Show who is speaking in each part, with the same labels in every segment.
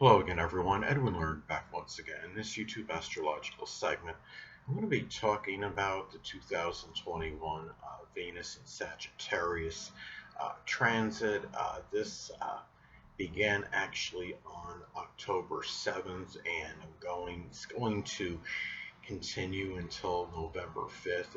Speaker 1: Hello again, everyone. Edwin Learned back once again. In this YouTube astrological segment, I'm going to be talking about the 2021 Venus and Sagittarius transit. This began actually on October 7th, and it's going to continue until November 5th.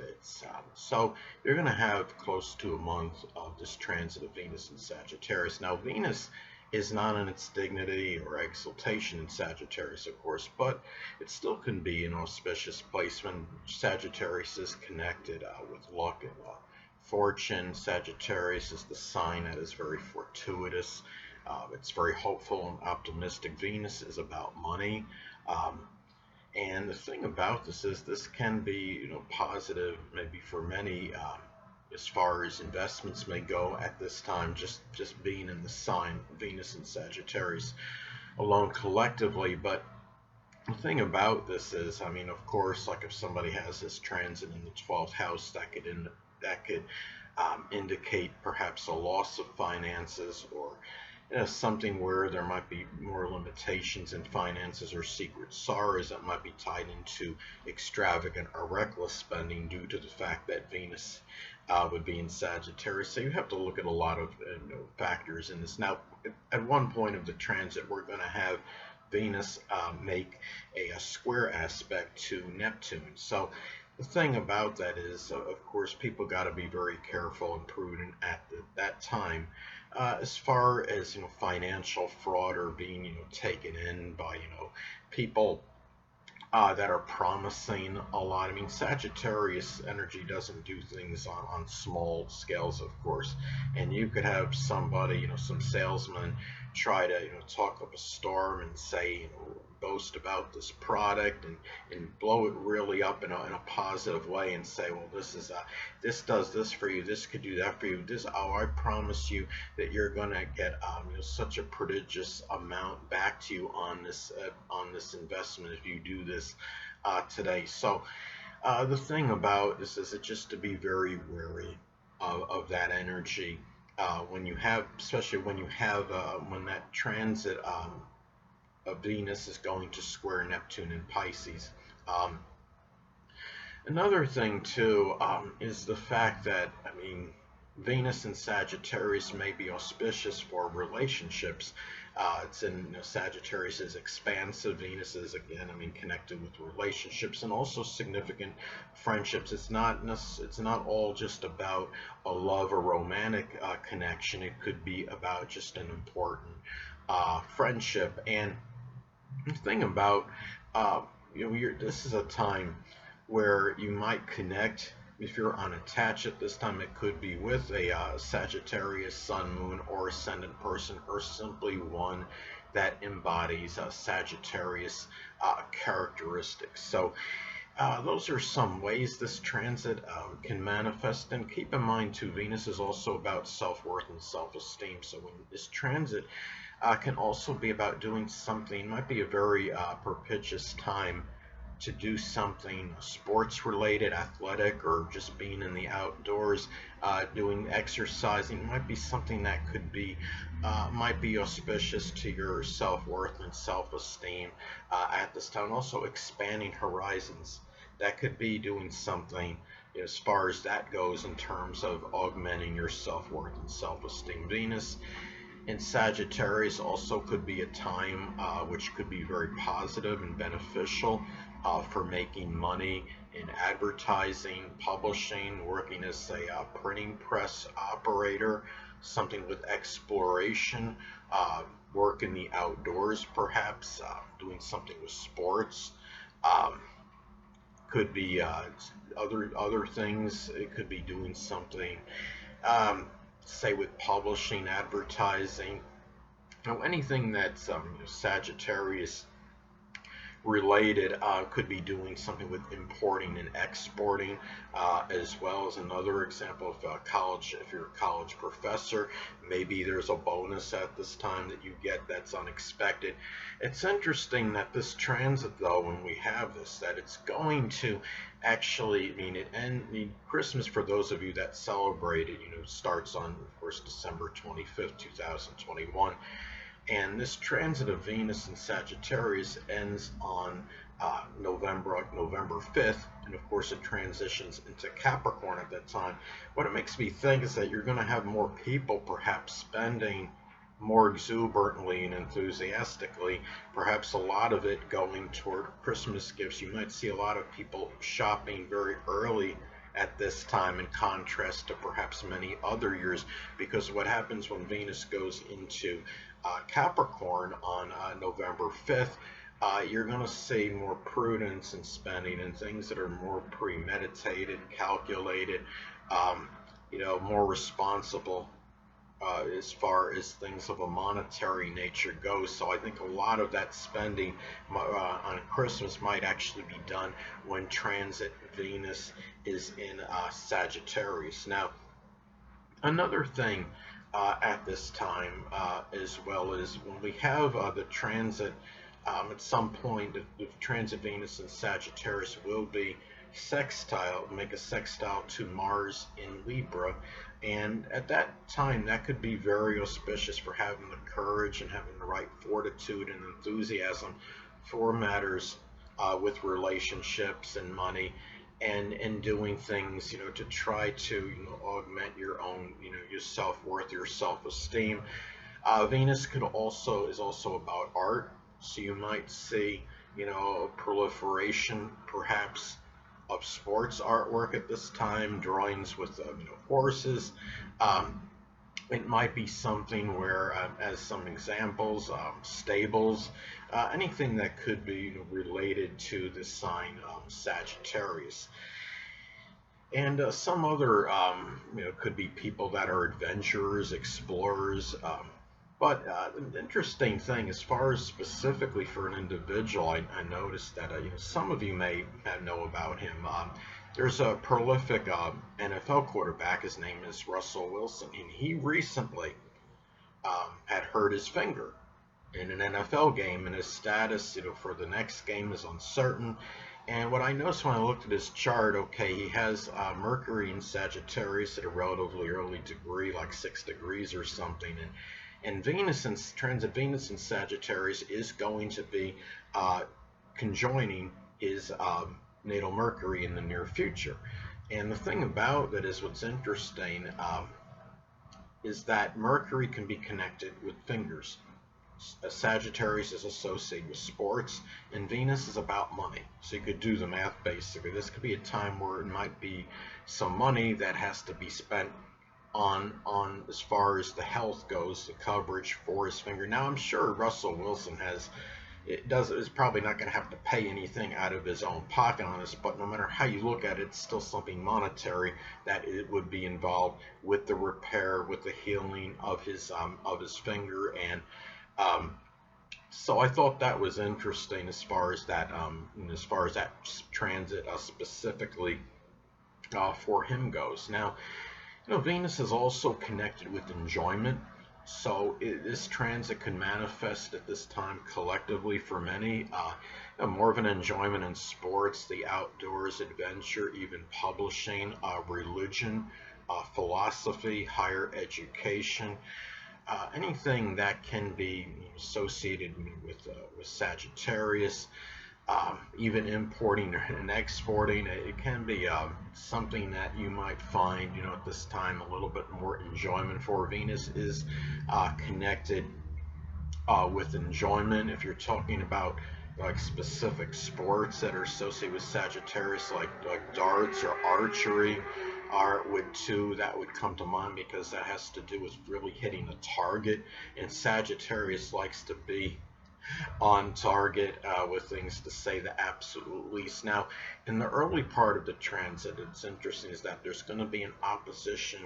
Speaker 1: So you're going to have close to a month of this transit of Venus and Sagittarius. Now, Venus is not in its dignity or exaltation in Sagittarius, of course, but it still can be an auspicious place when Sagittarius is connected with luck and fortune. Sagittarius is the sign that is very fortuitous. It's very hopeful and optimistic. Venus is about money. Um, and the thing about this is this can be, positive maybe for many as far as investments may go at this time, just being in the sign Venus and Sagittarius alone collectively. But the thing about this is, I mean, of course, like if somebody has this transit in the 12th house, that could indicate perhaps a loss of finances or something where there might be more limitations in finances or secret sorrows that might be tied into extravagant or reckless spending due to the fact that Venus would be in Sagittarius. So you have to look at a lot of factors in this. Now, at one point of the transit, we're going to have Venus make a square aspect to Neptune. So the thing about that is, of course, people got to be very careful and prudent at that time, as far as financial fraud or being taken in by people that are promising a lot. I mean, Sagittarius energy doesn't do things on small scales, of course. And you could have somebody, some salesman, try to, talk up a storm and say, boast about this product and blow it really up in a positive way and say, well, this does this for you, this could do that for you. I promise you that you're gonna get such a prodigious amount back to you on this investment if you do this today. So the thing about this is just to be very wary of that energy when you have, especially when you have when that transit of Venus is going to square Neptune in Pisces. Another thing too is the fact that, I mean, Venus and Sagittarius may be auspicious for relationships. It's in Sagittarius is expansive. Venus is, again, I mean, connected with relationships and also significant friendships. It's not all just about a love or romantic connection. It could be about just an important friendship. And the thing about this is a time where you might connect. If you're unattached at this time, it could be with a Sagittarius sun, moon, or ascendant person, or simply one that embodies Sagittarius characteristics. So those are some ways this transit can manifest. And keep in mind too, Venus is also about self-worth and self-esteem. So when this transit can also be about doing something, it might be a very propitious time to do something sports related, athletic, or just being in the outdoors, doing exercising. It might be something that could be might be auspicious to your self-worth and self-esteem at this time. Also expanding horizons. That could be doing something as far as that goes in terms of augmenting your self-worth and self-esteem. Venus in Sagittarius also could be a time which could be very positive and beneficial for making money in advertising, publishing, working as a printing press operator, something with exploration, work in the outdoors perhaps, doing something with sports. Um, could be other things. It could be doing something, say, with publishing, advertising. Now, anything that's Sagittarius related could be doing something with importing and exporting, as well as another example of college. If you're a college professor, maybe there's a bonus at this time that you get that's unexpected. It's interesting that this transit, though, when we have this, that it's going to actually, Christmas, for those of you that celebrate it, starts on, of course, December 25th, 2021. And this transit of Venus in Sagittarius ends on November 5th, and of course it transitions into Capricorn at that time. What it makes me think is that you're going to have more people perhaps spending more exuberantly and enthusiastically, perhaps a lot of it going toward Christmas gifts. You might see a lot of people shopping very early at this time, in contrast to perhaps many other years, because what happens when Venus goes into Capricorn on November 5th, you're going to see more prudence in spending and things that are more premeditated, calculated, um, more responsible as far as things of a monetary nature goes. So I think a lot of that spending on Christmas might actually be done when transit Venus is in Sagittarius. Now, another thing at this time, as well as when we have the transit, at some point, the transit Venus in Sagittarius will be make a sextile to Mars in Libra. And at that time, that could be very auspicious for having the courage and having the right fortitude and enthusiasm for matters with relationships and money, and doing things, to try to, augment your own, your self-worth, your self-esteem. Venus is also about art, so you might see, a proliferation, perhaps, of sports artwork at this time, drawings with, horses. Um, it might be something where, as some examples, stables, anything that could be, related to the sign Sagittarius. And some other, could be people that are adventurers, explorers. But the interesting thing, as far as specifically for an individual, I noticed that some of you may know about him. There's a prolific NFL quarterback. His name is Russell Wilson, and he recently had hurt his finger in an NFL game, and his status, for the next game is uncertain. And what I noticed when I looked at his chart, okay, he has Mercury in Sagittarius at a relatively early degree, like 6 degrees or something, and transit Venus in Sagittarius is going to be conjoining his natal Mercury in the near future. And the thing about that is, what's interesting is that Mercury can be connected with fingers. Sagittarius is associated with sports, and Venus is about money. So you could do the math basically. This could be a time where it might be some money that has to be spent on as far as the health goes, the coverage for his finger. Now I'm sure Russell Wilson is probably not going to have to pay anything out of his own pocket on this, but no matter how you look at it, it's still something monetary that it would be involved with the repair, with the healing of his finger. And so I thought that was interesting as far as that transit specifically for him goes. Now, Venus is also connected with enjoyment, so this transit can manifest at this time collectively for many, more of an enjoyment in sports, the outdoors, adventure, even publishing, religion, philosophy, higher education, anything that can be associated with Sagittarius. Even importing and exporting, it can be something that you might find, at this time a little bit more enjoyment for. Venus is connected with enjoyment. If you're talking about like specific sports that are associated with Sagittarius, like darts or archery, that would come to mind, because that has to do with really hitting a target, and Sagittarius likes to be on target with things, to say the absolute least. Now, in the early part of the transit, it's interesting is that there's going to be an opposition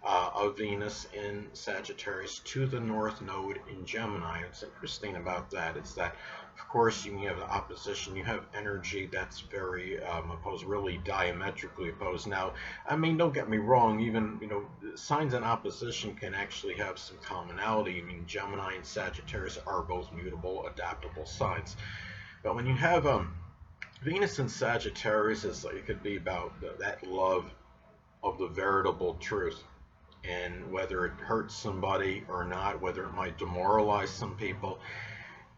Speaker 1: of Venus in Sagittarius to the North Node in Gemini. It's interesting about that is that, of course, you have the opposition, you have energy that's very opposed, really diametrically opposed. Now, don't get me wrong, even, signs in opposition can actually have some commonality. Gemini and Sagittarius are both mutable, adaptable signs. But when you have Venus in Sagittarius, it could be about that love of the veritable truth. and whether it hurts somebody or not, whether it might demoralize some people.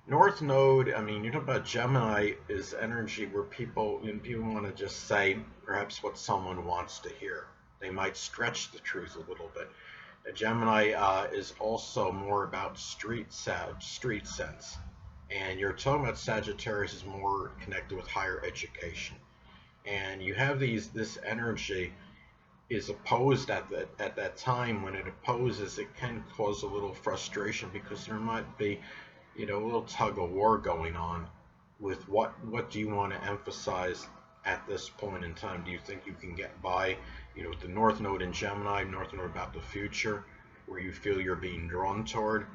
Speaker 1: North Node, I mean, you know about Gemini is energy where people want to just say perhaps what someone wants to hear. They might stretch the truth a little bit. Gemini is also more about street sense. And you're talking about Sagittarius is more connected with higher education. And you have this energy is opposed at that time. When it opposes, it can cause a little frustration because there might be, a little tug of war going on with what do you want to emphasize at this point in time. Do you think you can get by, with the North Node in Gemini, North Node about the future, where you feel you're being drawn toward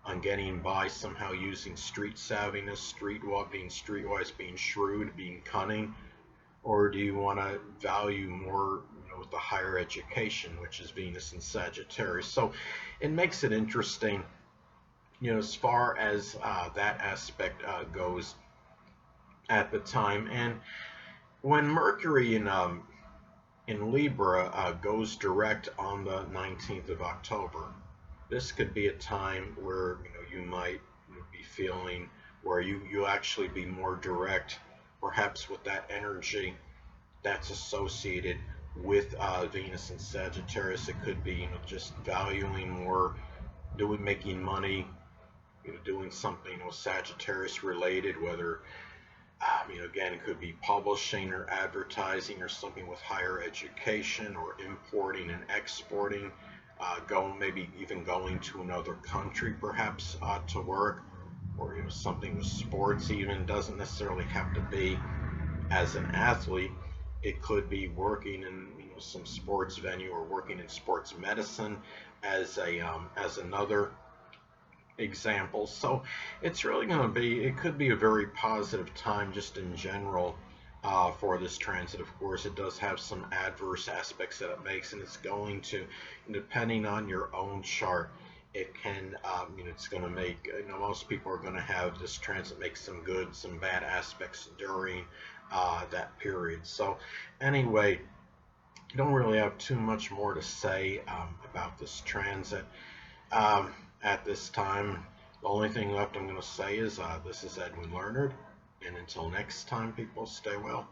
Speaker 1: on getting by somehow using street savviness, being streetwise, being shrewd, being cunning, or do you want to value more, with the higher education, which is Venus and Sagittarius? So it makes it interesting, as far as that aspect goes at the time. And when Mercury in Libra goes direct on the 19th of October, this could be a time where you might be feeling where you actually be more direct, perhaps with that energy that's associated with Venus and Sagittarius. It could be just valuing more, making money, doing something Sagittarius related, whether again, it could be publishing or advertising or something with higher education or importing and exporting, maybe even going to another country perhaps to work, or something with sports. Even doesn't necessarily have to be as an athlete. It could be working in some sports venue or working in sports medicine as another example. So it's really going to be, it could be a very positive time just in general for this transit. Of course, it does have some adverse aspects that it makes, and it's going to, depending on your own chart, it can, it's going to make, most people are going to have this transit make some good, some bad aspects during that period. So anyway, I don't really have too much more to say about this transit at this time. The only thing left I'm going to say is this is Edwin Leonard, and until next time, people, stay well.